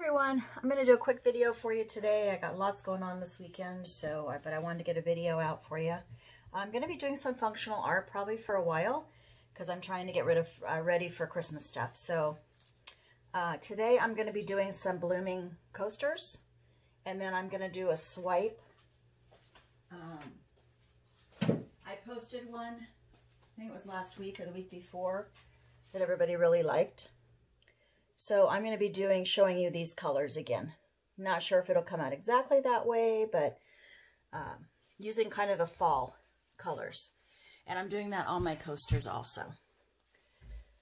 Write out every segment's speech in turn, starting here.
Everyone, I'm going to do a quick video for you today. I got lots going on this weekend, but I wanted to get a video out for you. I'm going to be doing some functional art probably for a while because I'm trying to get ready for Christmas stuff. So today I'm going to be doing some blooming coasters, and then I'm going to do a swipe. I posted one, I think it was last week or the week before, that everybody really liked. So I'm going to be showing you these colors again. Not sure if it'll come out exactly that way, but using kind of the fall colors. And I'm doing that on my coasters also.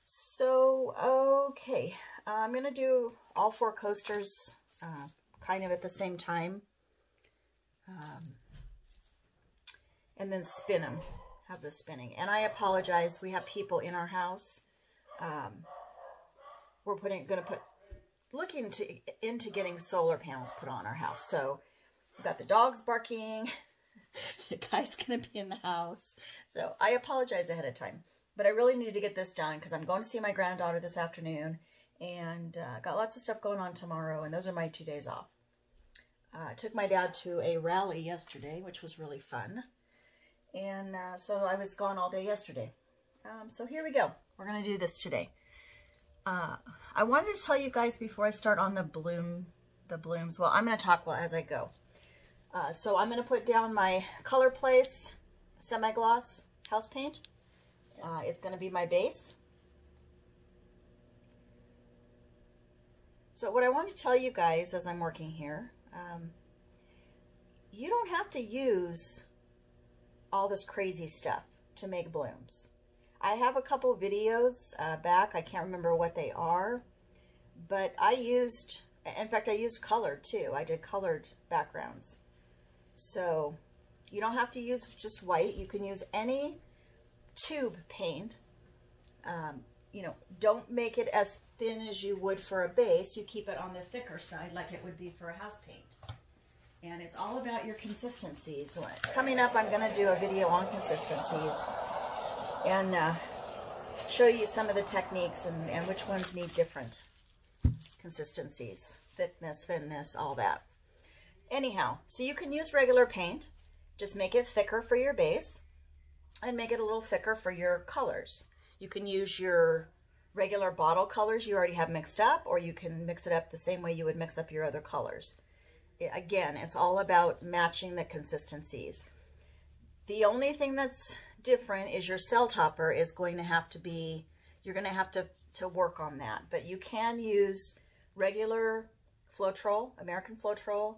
So, okay, I'm going to do all four coasters kind of at the same time. And then spin them, have the spinning. And I apologize, we have people in our house. We're looking into getting solar panels put on our house. So we've got the dogs barking. The guy's gonna be in the house. So I apologize ahead of time, but I really need to get this done because I'm going to see my granddaughter this afternoon, and got lots of stuff going on tomorrow, and those are my 2 days off. I took my dad to a rally yesterday, which was really fun, and so I was gone all day yesterday. So here we go. We're gonna do this today. I wanted to tell you guys before I start on the blooms. Well, I'm going to talk as I go. So I'm going to put down my colorplace semi-gloss house paint. It's going to be my base. So what I want to tell you guys as I'm working here, you don't have to use all this crazy stuff to make blooms. I have a couple videos back. I can't remember what they are, but in fact, I used colored too. I did colored backgrounds. So you don't have to use just white. You can use any tube paint. You know, don't make it as thin as you would for a base. You keep it on the thicker side like it would be for a house paint. And it's all about your consistencies. So coming up, I'm going to do a video on consistencies and show you some of the techniques and which ones need different consistencies, thickness, thinness, all that. Anyhow, so you can use regular paint, just make it thicker for your base and make it a little thicker for your colors. You can use your regular bottle colors you already have mixed up, or you can mix it up the same way you would mix up your other colors. Again, it's all about matching the consistencies. The only thing that's different is your cell topper is going to have to be, you're going to have to work on that. But you can use regular floetrol, American floetrol.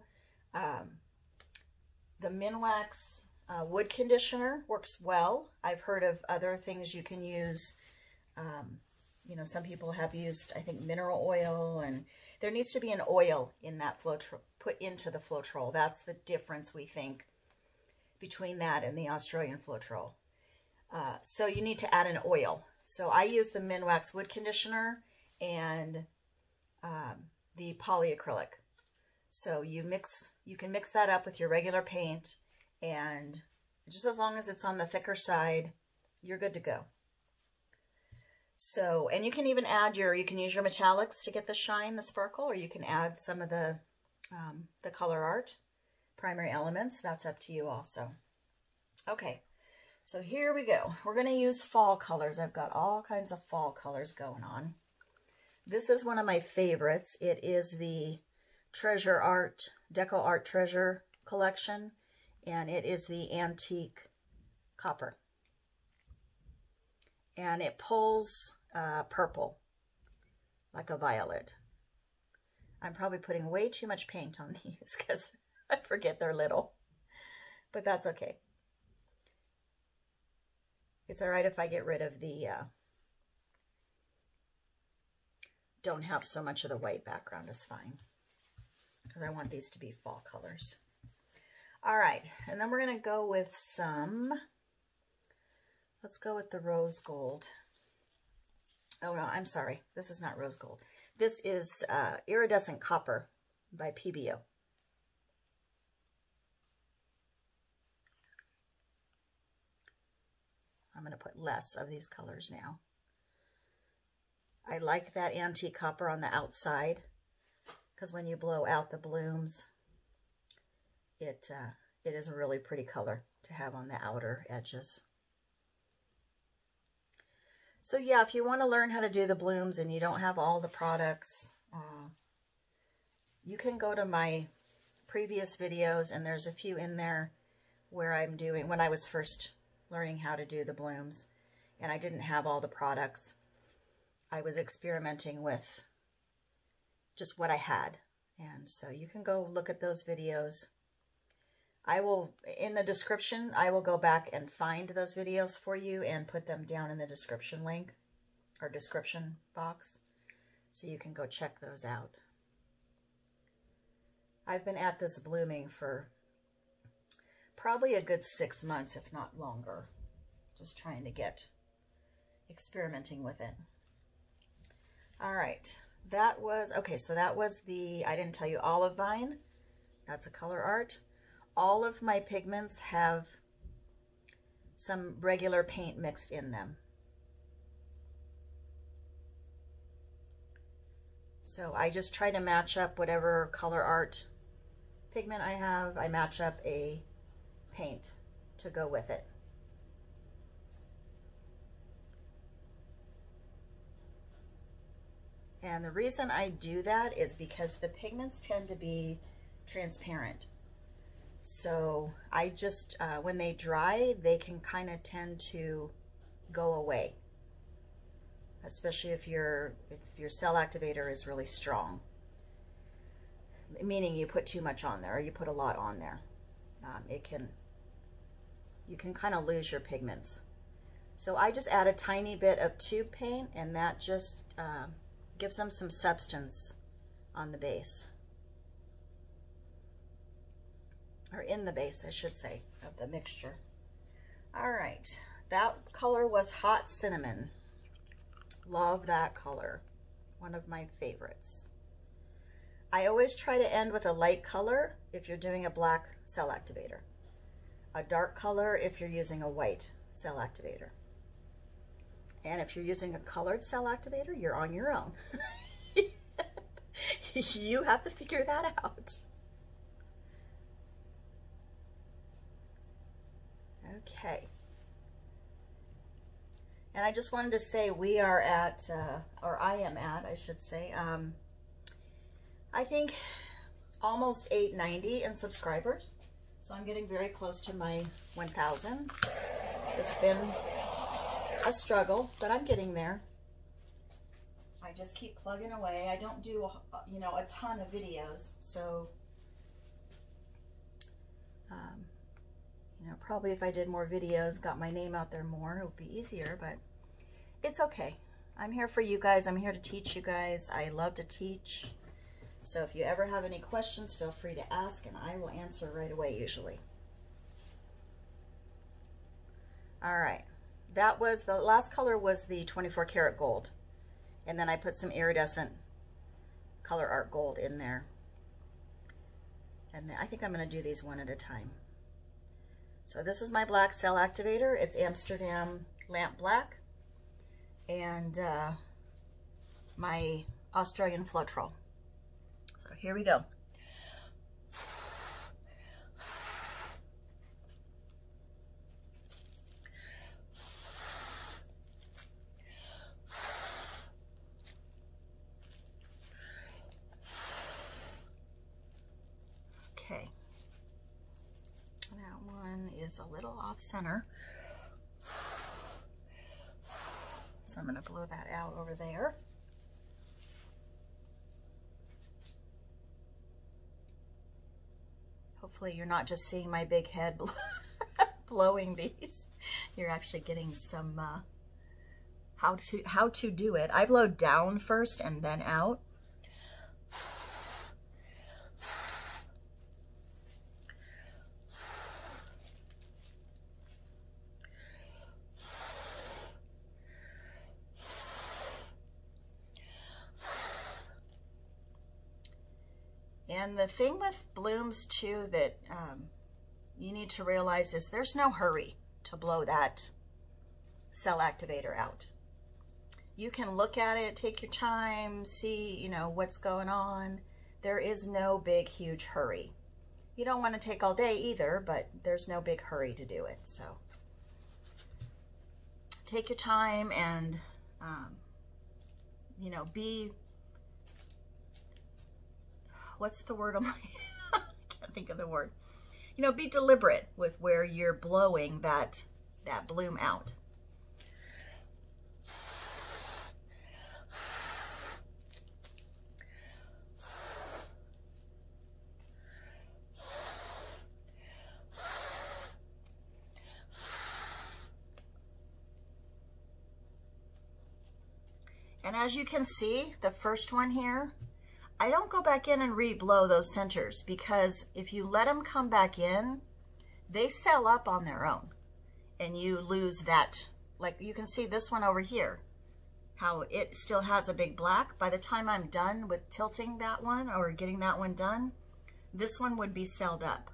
The Minwax wood conditioner works well. I've heard of other things you can use. You know, some people have used, I think, mineral oil, and there needs to be an oil in that floetrol, put into the floetrol. That's the difference, we think, between that and the Australian floetrol. So you need to add an oil. So I use the Minwax wood conditioner and the polycrylic. So you can mix that up with your regular paint, and just as long as it's on the thicker side, you're good to go. So, and you can even you can use your metallics to get the shine, the sparkle, or you can add some of the color art, primary elements. That's up to you also. Okay. So here we go. We're going to use fall colors. I've got all kinds of fall colors going on. This is one of my favorites. It is the TresureArt, decoart treasure collection, and it is the antique copper. And it pulls purple like a violet. I'm probably putting way too much paint on these because I forget they're little, but that's okay. It's all right if I get rid of the, don't have so much of the white background, it's fine. Because I want these to be fall colors. All right, and then we're going to go with let's go with the rose gold. Oh no, I'm sorry, this is not rose gold. This is iridescent copper by Pebeo. I'm going to put less of these colors now. I like that antique copper on the outside. because when you blow out the blooms, it is a really pretty color to have on the outer edges. So yeah, if you want to learn how to do the blooms and you don't have all the products, you can go to my previous videos, and there's a few in there where I'm doing, when I was first learning how to do the blooms and I didn't have all the products, I was experimenting with just what I had. And so you can go look at those videos. I will, in the description, I will go back and find those videos for you and put them down in the description link or description box, so you can go check those out. I've been at this blooming for probably a good 6 months, if not longer, just trying to get experimenting with it. All right, that was, okay, so that was the, I didn't tell you, olive vine. That's a color art. All of my pigments have some regular paint mixed in them. So I just try to match up whatever color art pigment I have. I match up a paint to go with it. And the reason I do that is because the pigments tend to be transparent. So I just, when they dry, they can kind of tend to go away, especially if your cell activator is really strong, meaning you put too much on there or you put a lot on there. You can kind of lose your pigments. So I just add a tiny bit of tube paint, and that just gives them some substance on the base. Or in the base, I should say, of the mixture. All right, that color was Hot Cinnamon. Love that color. One of my favorites. I always try to end with a light color if you're doing a black cell activator. A dark color if you're using a white cell activator. And if you're using a colored cell activator, you're on your own. You have to figure that out. Okay. And I just wanted to say we are at, or I am at, I should say, I think almost 890 in subscribers. So I'm getting very close to my 1,000. It's been a struggle, but I'm getting there. I just keep plugging away. I don't do, you know, a ton of videos, so you know, probably if I did more videos, got my name out there more, it would be easier, but it's okay. I'm here for you guys. I'm here to teach you guys. I love to teach. So if you ever have any questions, feel free to ask, and I will answer right away usually. All right. That was, the last color was the 24 karat gold. And then I put some iridescent color art gold in there. And I think I'm going to do these one at a time. So this is my black cell activator. It's Amsterdam Lamp Black. And my Australian floetrol. So here we go. Okay. That one is a little off center. So I'm going to blow that out over there. Hopefully you're not just seeing my big head blowing these. You're actually getting some how to do it. I blow down first and then out. And the thing with blooms too that you need to realize is there's no hurry to blow that cell activator out. You can look at it, take your time, see, you know, what's going on. there is no big, huge hurry. You don't want to take all day either, but there's no big hurry to do it. So take your time and, you know, be, what's the word? I can't think of the word. You know, be deliberate with where you're blowing that bloom out. And as you can see, the first one here, I don't go back in and re-blow those centers, because if you let them come back in, they sell up on their own and you lose that. Like you can see this one over here, how it still has a big black. By the time I'm done with tilting that one or getting that one done, this one would be selled up.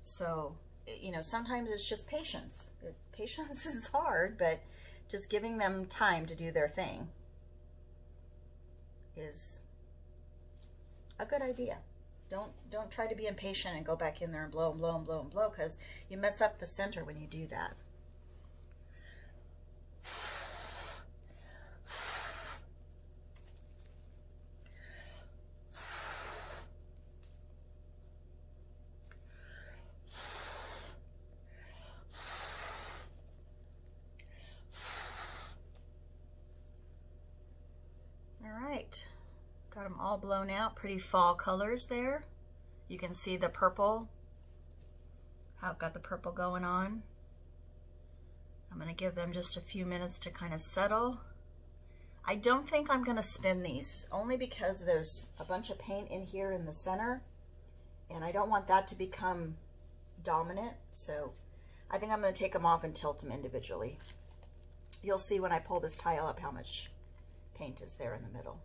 So, you know, sometimes it's just patience. Patience is hard, but just giving them time to do their thing is a good idea. Don't try to be impatient and go back in there and blow and blow and blow and blow, because you mess up the center when you do that. Got them all blown out, pretty fall colors there. You can see the purple, how I've got the purple going on. I'm going to give them just a few minutes to kind of settle. I don't think I'm going to spin these, only because there's a bunch of paint in here in the center, and I don't want that to become dominant. So I think I'm going to take them off and tilt them individually. You'll see when I pull this tile up how much paint is there in the middle.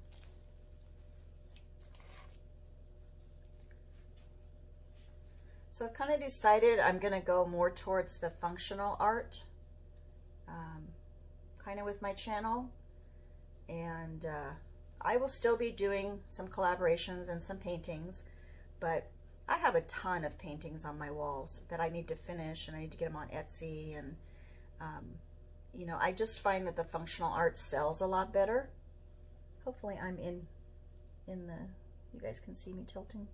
So I've kind of decided I'm going to go more towards the functional art, kind of with my channel. And I will still be doing some collaborations and some paintings, but I have a ton of paintings on my walls that I need to finish, and I need to get them on Etsy. And, you know, I just find that the functional art sells a lot better. Hopefully I'm in the, you guys can see me tilting.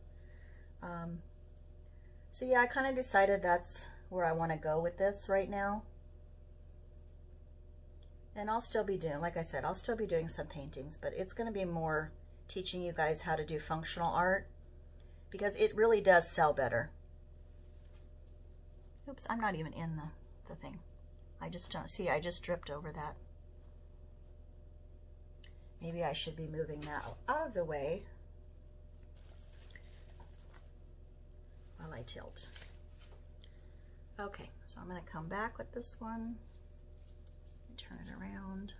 So yeah, I kind of decided that's where I want to go with this right now. And I'll still be doing, like I said, I'll still be doing some paintings, but it's going to be more teaching you guys how to do functional art, because it really does sell better. Oops, I'm not even in the thing. I just don't see, I just dripped over that. Maybe I should be moving that out of the way while I tilt. Okay, so I'm going to come back with this one and turn it around.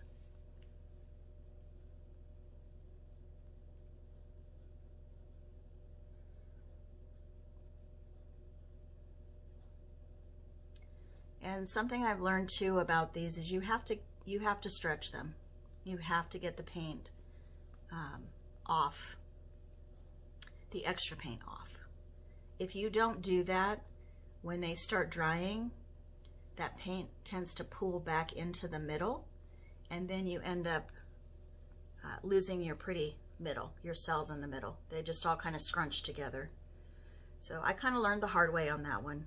And something I've learned too about these is you have to stretch them. You have to get the paint off, the extra paint off. If you don't do that, when they start drying, that paint tends to pool back into the middle, and then you end up losing your pretty middle, your cells in the middle. They just all kind of scrunch together. So I kind of learned the hard way on that one.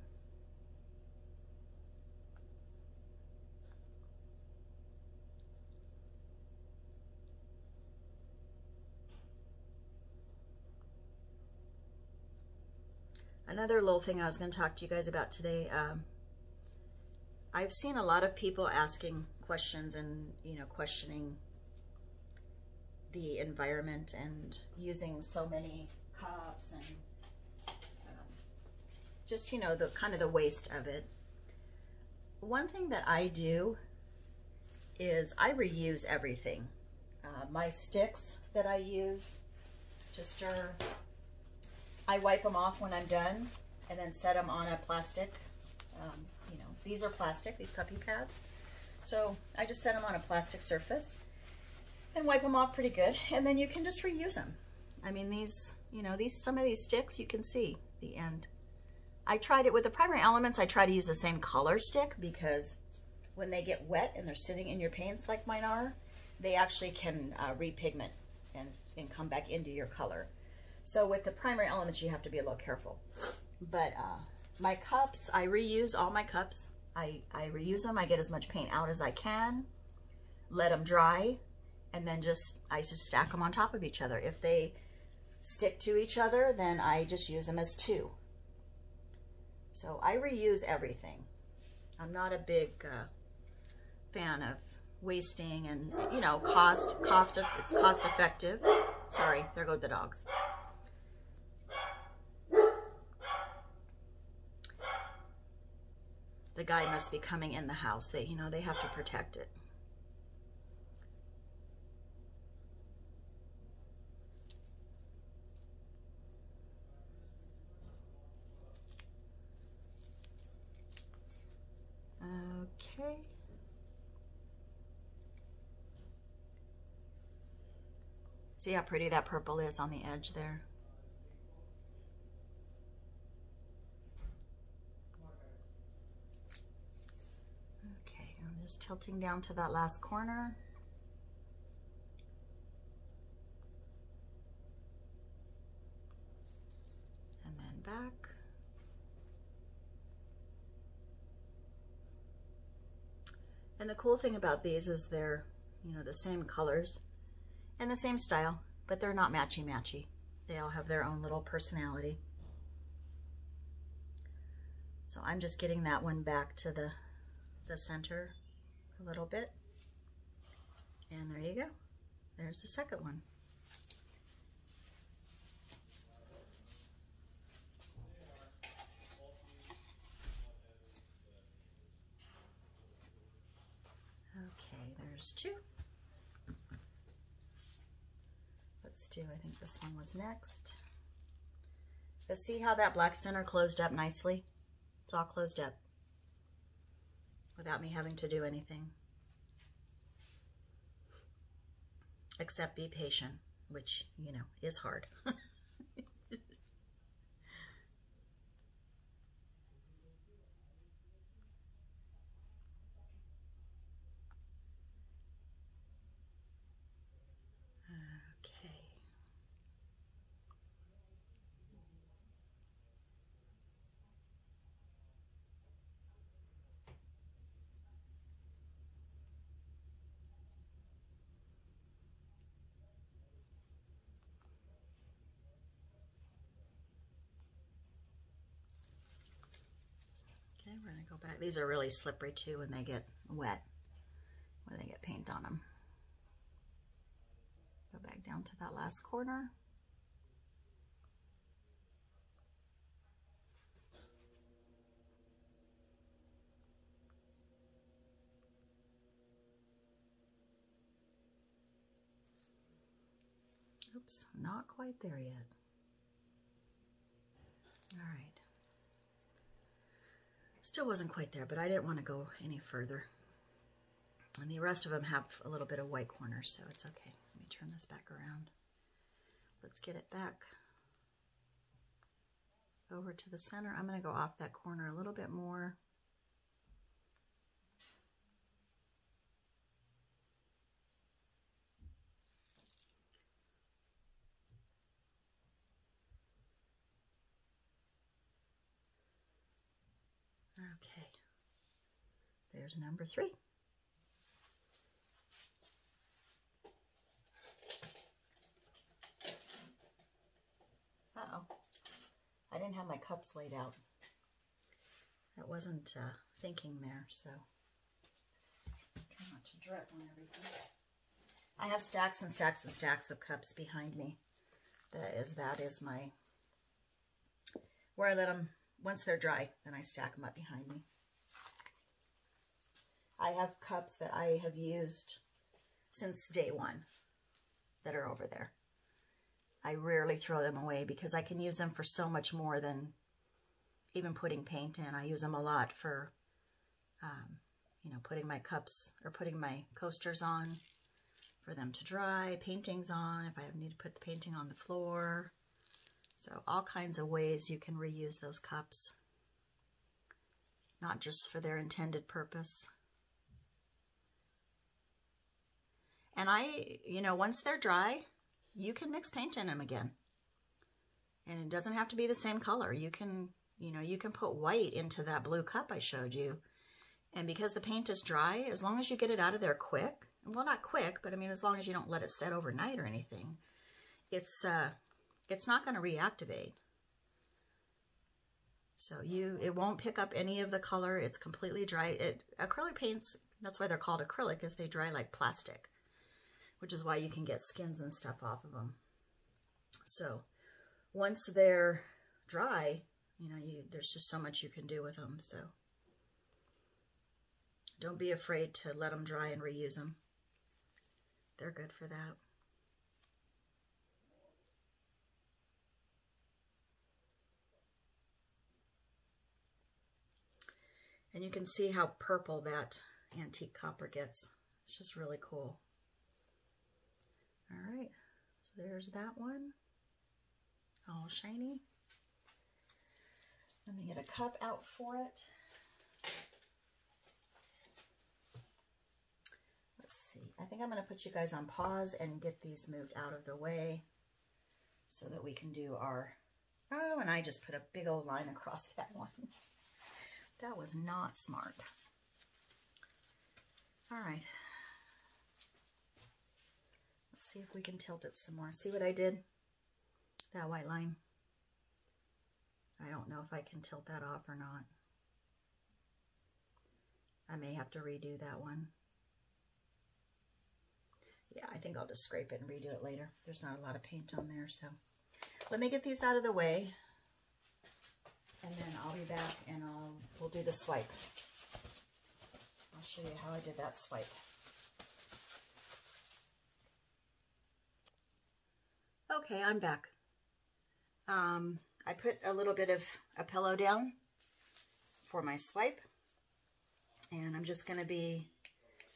Another little thing I was going to talk to you guys about today, I've seen a lot of people asking questions and, you know, questioning the environment and using so many cups and just, you know, the kind of the waste of it. One thing that I do is I reuse everything. My sticks that I use to stir, I wipe them off when I'm done and then set them on a plastic. You know, these are plastic, these puppy pads. So I just set them on a plastic surface and wipe them off pretty good, and then you can just reuse them. I mean, these, you know, some of these sticks, you can see the end. I tried it with the primary elements. I try to use the same color stick because when they get wet and they're sitting in your paints like mine are, they actually can repigment and come back into your color. So with the primary elements, you have to be a little careful. But my cups, I reuse all my cups. I reuse them. I get as much paint out as I can, let them dry, and then I just stack them on top of each other. If they stick to each other, then I just use them as two. So I reuse everything. I'm not a big fan of wasting, and you know, it's cost effective. Sorry, there go the dogs. The guy must be coming in the house. They, you know, they have to protect it. Okay. See how pretty that purple is on the edge there? Okay, I'm just tilting down to that last corner. And then back. And the cool thing about these is they're, you know, the same colors and the same style, but they're not matchy-matchy. They all have their own little personality. So I'm just getting that one back to the center a little bit. And there you go. There's the second one. Okay, there's two. Let's do, I think this one was next. But see how that black center closed up nicely? It's all closed up without me having to do anything. Except be patient, which, you know, is hard. Okay, we're gonna go back. These are really slippery too when they get wet, when they get paint on them. Go back down to that last corner. Oops, not quite there yet. All right. Still wasn't quite there, but I didn't want to go any further. And the rest of them have a little bit of white corners, so it's okay. Let me turn this back around. Let's get it back over to the center. I'm going to go off that corner a little bit more. Okay, there's number 3. Uh-oh, I didn't have my cups laid out. That wasn't thinking there, so try not to drip on everything. I have stacks and stacks and stacks of cups behind me. That is my, where I let them, once they're dry, then I stack them up behind me. I have cups that I have used since day one that are over there. I rarely throw them away because I can use them for so much more than even putting paint in. I use them a lot for, you know, putting my cups or putting my coasters on, for them to dry, paintings on, if I need to put the painting on the floor. So all kinds of ways you can reuse those cups, not just for their intended purpose. And once they're dry, you can mix paint in them again. And it doesn't have to be the same color. You can put white into that blue cup I showed you. And because the paint is dry, as long as you get it out of there quick, well, not quick, but I mean, as long as you don't let it set overnight or anything, it's not going to reactivate. So it won't pick up any of the color. It's completely dry. Acrylic paints, that's why they're called acrylic, is they dry like plastic, which is why you can get skins and stuff off of them. So once they're dry, there's just so much you can do with them. So don't be afraid to let them dry and reuse them. They're good for that. And you can see how purple that antique copper gets. It's just really cool. All right, so there's that one, all shiny. Let me get a cup out for it. Let's see, I think I'm going to put you guys on pause and get these moved out of the way so that we can do our, oh, and I just put a big old line across that one. That was not smart. All right. Let's see if we can tilt it some more. See what I did? That white line. I don't know if I can tilt that off or not. I may have to redo that one. Yeah, I think I'll just scrape it and redo it later. There's not a lot of paint on there, so. Let me get these out of the way. And then I'll be back and we'll do the swipe. I'll show you how I did that swipe. Okay, I'm back. I put a little bit of a pillow down for my swipe. And I'm just going to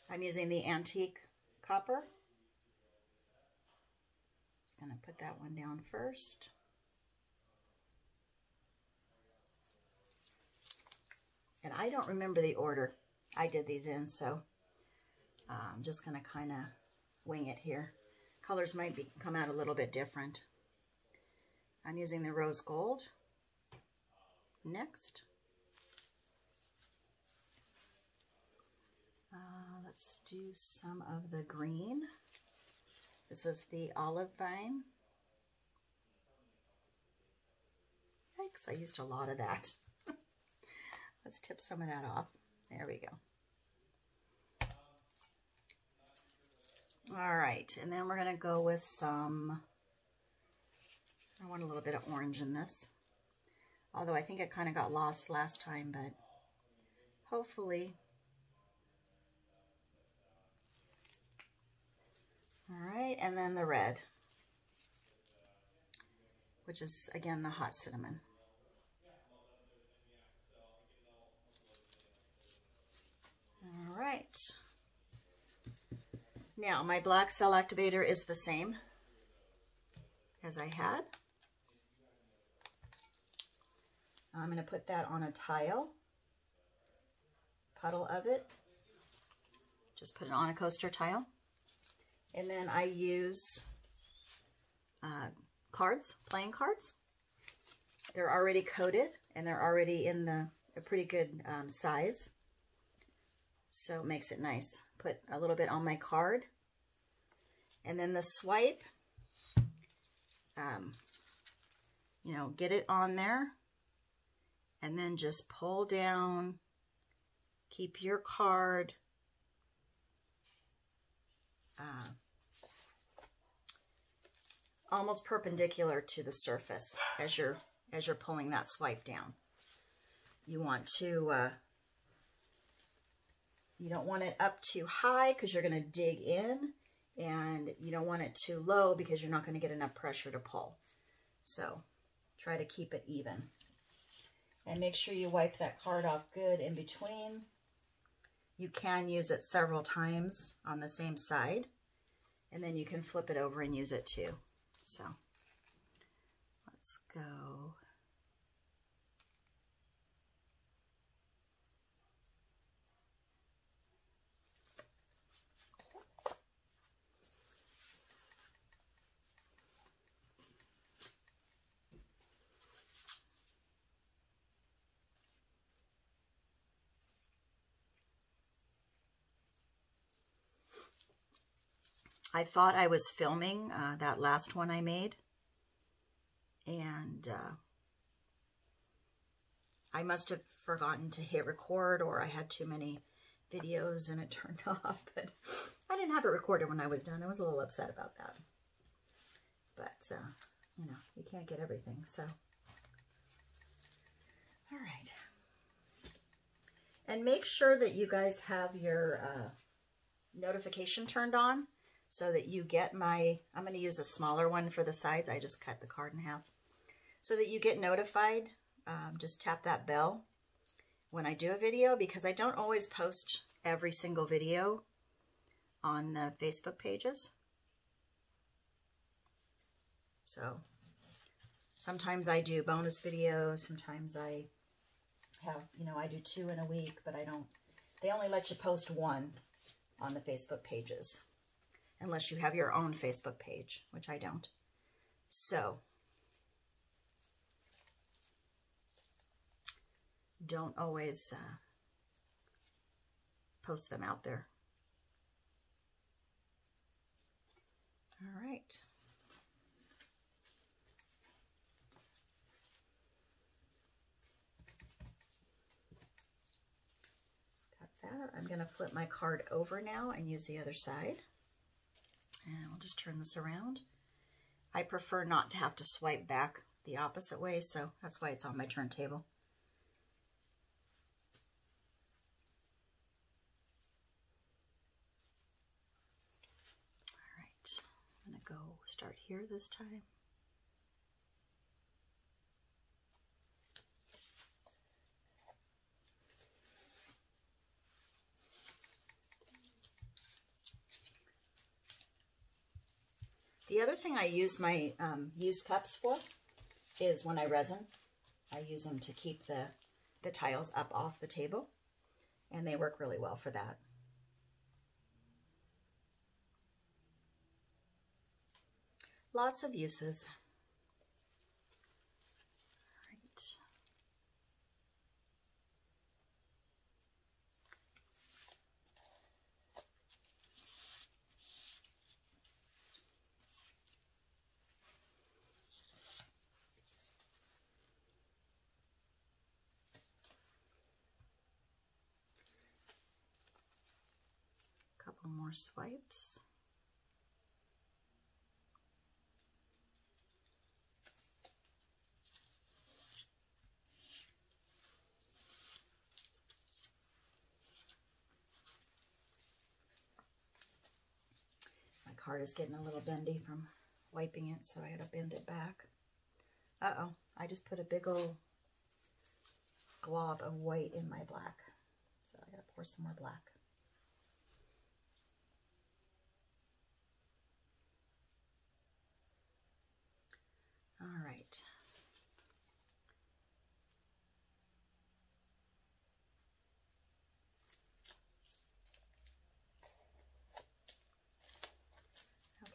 I'm using the antique copper. Just going to put that one down first. And I don't remember the order I did these in, so I'm just going to kind of wing it here. Colors might come out a little bit different. I'm using the rose gold next. Let's do some of the green. This is the olive vine. Yikes, I used a lot of that. Let's tip some of that off. There we go. All right, and then we're going to go with some, I want a little bit of orange in this. Although I think it kind of got lost last time, but hopefully. All right, and then the red, which is, again, the hot cinnamon. All right. Now, my black cell activator is the same as I had. I'm going to put that on a tile, puddle of it. Just put it on a coaster tile. And then I use cards, playing cards. They're already coated and they're already in a pretty good size. So it makes it nice. Put a little bit on my card. And then the swipe, get it on there. And then just pull down. Keep your card almost perpendicular to the surface as you're pulling that swipe down. You want to you don't want it up too high because you're going to dig in, and you don't want it too low because you're not going to get enough pressure to pull. So try to keep it even. And make sure you wipe that card off good in between. You can use it several times on the same side And then you can flip it over and use it too. So let's go. I thought I was filming that last one I made, and I must have forgotten to hit record, or I had too many videos and it turned off, but I didn't have it recorded when I was done. I was a little upset about that, but you know, you can't get everything, so. All right. And make sure that you guys have your notification turned on, so that you get my, I'm going to use a smaller one for the sides. I just cut the card in half. So that you get notified, just tap that bell when I do a video, because I don't always post every single video on the Facebook pages. So sometimes I do bonus videos, sometimes I have, you know, I do 2 in a week, but I don't, they only let you post 1 on the Facebook pages, unless you have your own Facebook page, which I don't. So don't always post them out there. All right. Got that. I'm going to flip my card over now and use the other side. And we'll just turn this around. I prefer not to have to swipe back the opposite way, so that's why it's on my turntable. All right, I'm gonna go start here this time. The other thing I use my used cups for is when I resin. I use them to keep the tiles up off the table, and they work really well for that. Lots of uses. Right. Couple more swipes. My card is getting a little bendy from wiping it, so I gotta bend it back. Uh-oh, I just put a big old glob of white in my black, so I gotta pour some more black. All right.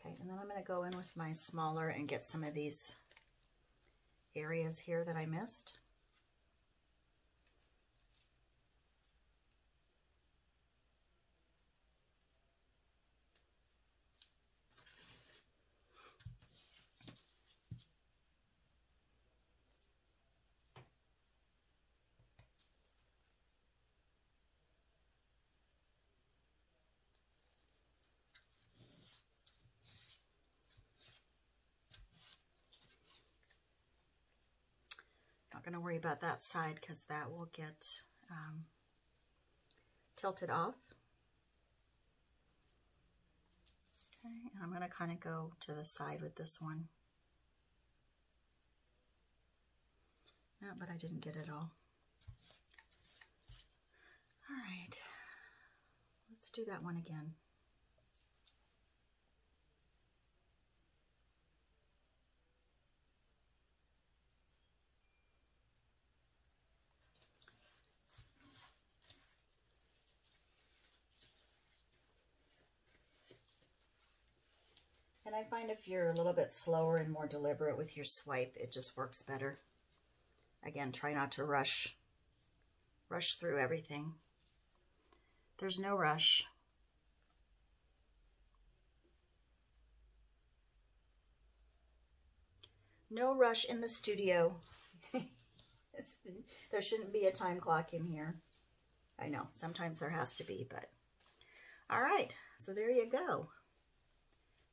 Okay, and then I'm going to go in with my smaller and get some of these areas here that I missed. Not going to worry about that side because that will get tilted off. Okay, and I'm going to kind of go to the side with this one. No, but I didn't get it all. All right, let's do that one again. And I find if you're a little bit slower and more deliberate with your swipe, it just works better. Again, try not to rush through everything. There's no rush. No rush in the studio. There shouldn't be a time clock in here. I know, sometimes there has to be, but all right, so there you go.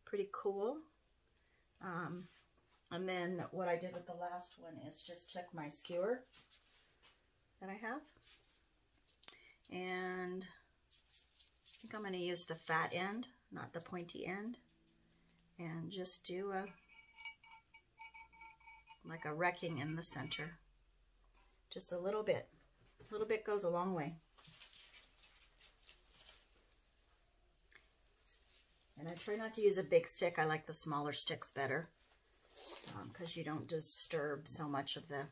Pretty cool. And then what I did with the last one is just took my skewer that I have, and I think I'm going to use the fat end, not the pointy end, and just do like a wrecking in the center. Just a little bit. A little bit goes a long way. And I try not to use a big stick. I like the smaller sticks better because you don't disturb so much of the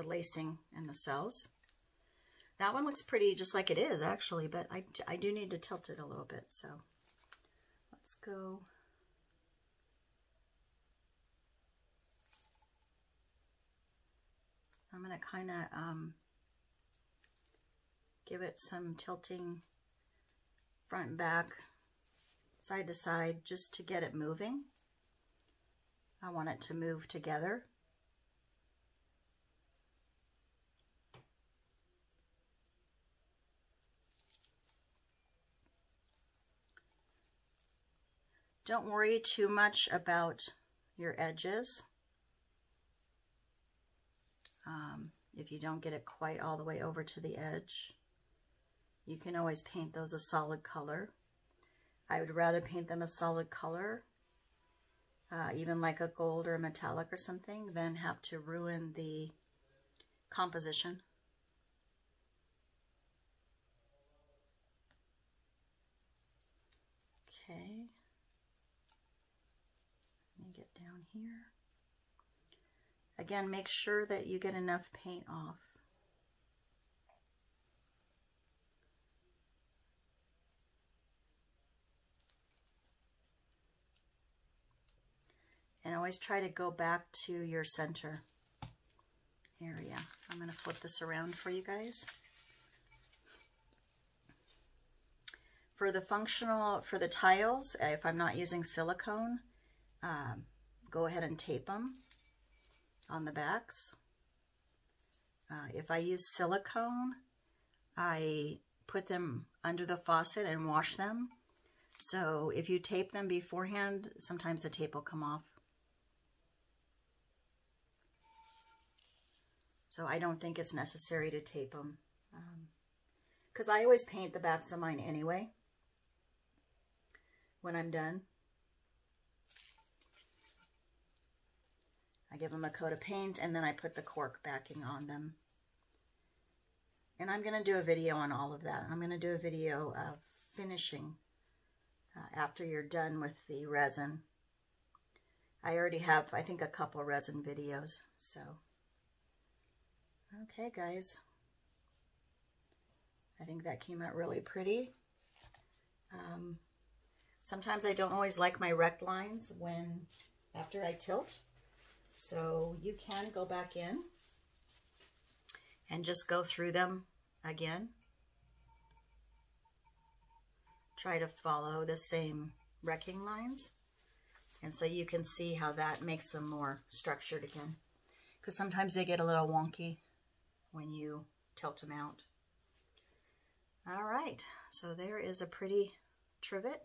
lacing and the cells. That one looks pretty just like it is actually, but I do need to tilt it a little bit. So let's go. I'm going to kind of give it some tilting front and back, side to side, just to get it moving. I want it to move together. Don't worry too much about your edges. If you don't get it quite all the way over to the edge, you can always paint those a solid color. I would rather paint them a solid color, even like a gold or a metallic or something, than have to ruin the composition. Okay, let me get down here. Again, make sure that you get enough paint off. And always try to go back to your center area. I'm going to flip this around for you guys. For the tiles, if I'm not using silicone, go ahead and tape them on the backs. If I use silicone, I put them under the faucet and wash them. So if you tape them beforehand, sometimes the tape will come off. So I don't think it's necessary to tape them, because I always paint the backs of mine anyway when I'm done. I give them a coat of paint and then I put the cork backing on them. And I'm going to do a video on all of that. I'm going to do a video of finishing after you're done with the resin. I already have, I think, a couple resin videos. So, okay, guys. I think that came out really pretty. Sometimes I don't always like my rect lines after I tilt. So you can go back in and just go through them again. Try to follow the same wrecking lines. And so you can see how that makes them more structured again. Because sometimes they get a little wonky when you tilt them out. All right, so there is a pretty trivet.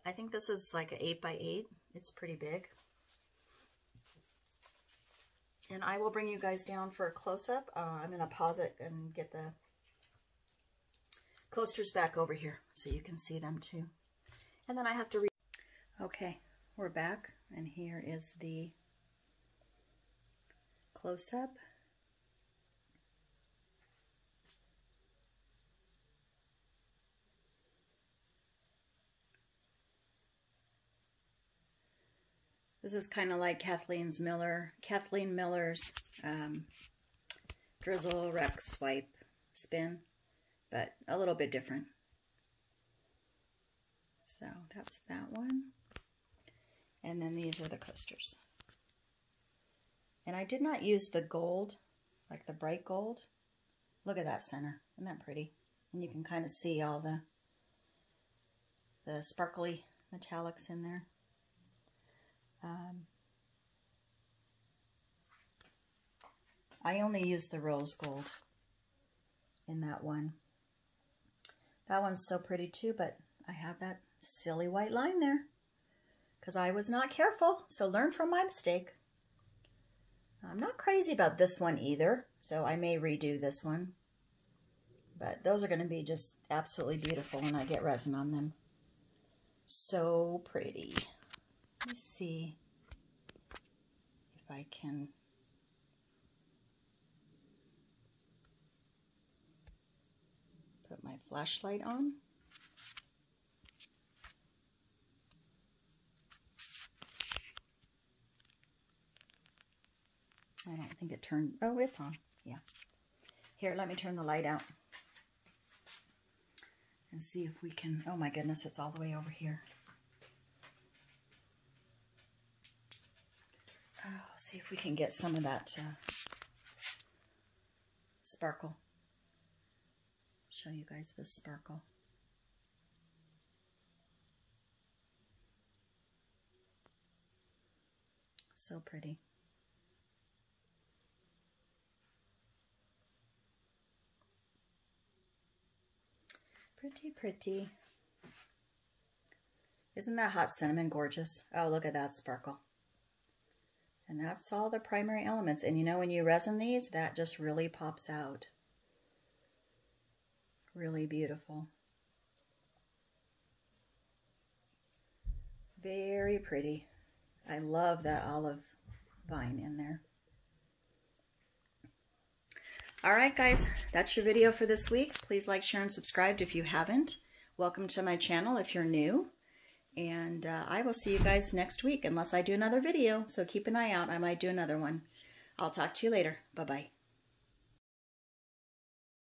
I think this is like an 8x8. It's pretty big. And I will bring you guys down for a close-up. I'm going to pause it and get the coasters back over here so you can see them too. And then I have to Okay, we're back, and here is the close-up. This is kind of like Kathleen Miller's drizzle, wreck, swipe, spin, but a little bit different. So that's that one. And then these are the coasters. And I did not use the gold, like the bright gold. Look at that center. Isn't that pretty? And you can kind of see all the sparkly metallics in there. I only used the rose gold in that one. That one's so pretty too, but I have that silly white line there because I was not careful. So learn from my mistake. I'm not crazy about this one either, so I may redo this one. But those are going to be just absolutely beautiful when I get resin on them. So pretty. Let me see if I can put my flashlight on. I don't think it turned. Oh, it's on. Yeah. Here, let me turn the light out and see if we can. Oh my goodness, it's all the way over here. Oh, see if we can get some of that sparkle. Show you guys this sparkle. So pretty. Pretty, pretty. Isn't that hot cinnamon gorgeous? Oh, look at that sparkle. And that's all the primary elements. And you know, when you resin these, that just really pops out. Really beautiful. Very pretty. I love that olive vine in there. All right, guys, that's your video for this week. Please like, share, and subscribe if you haven't. Welcome to my channel if you're new. And I will see you guys next week unless I do another video. So keep an eye out. I might do another one. I'll talk to you later. Bye-bye.